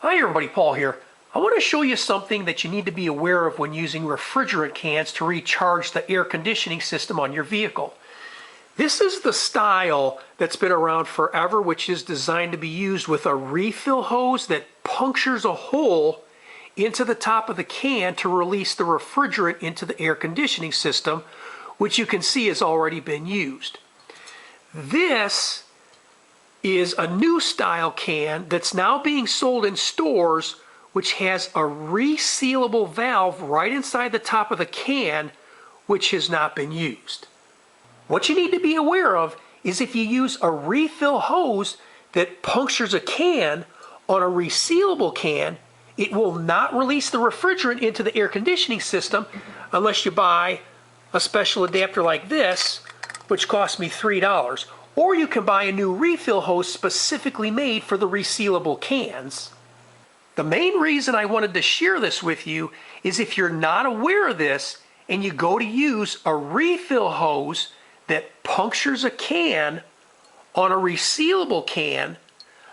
Hi everybody, Paul here. I want to show you something that you need to be aware of when using refrigerant cans to recharge the air conditioning system on your vehicle. This is the style that's been around forever, which is designed to be used with a refill hose that punctures a hole into the top of the can to release the refrigerant into the air conditioning system, which you can see has already been used. This is a new style can that's now being sold in stores, which has a resealable valve right inside the top of the can, which has not been used. What you need to be aware of is if you use a refill hose that punctures a can on a resealable can, it will not release the refrigerant into the air conditioning system unless you buy a special adapter like this, which cost me $3. Or you can buy a new refill hose specifically made for the resealable cans. The main reason I wanted to share this with you is if you're not aware of this and you go to use a refill hose that punctures a can on a resealable can,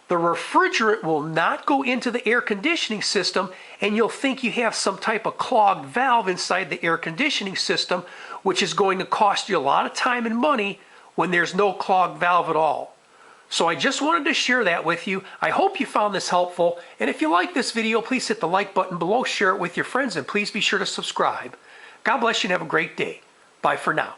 the refrigerant will not go into the air conditioning system and you'll think you have some type of clogged valve inside the air conditioning system, which is going to cost you a lot of time and money when there's no clogged valve at all. So I just wanted to share that with you. I hope you found this helpful, and if you like this video, please hit the like button below, share it with your friends, and please be sure to subscribe. God bless you and have a great day. Bye for now.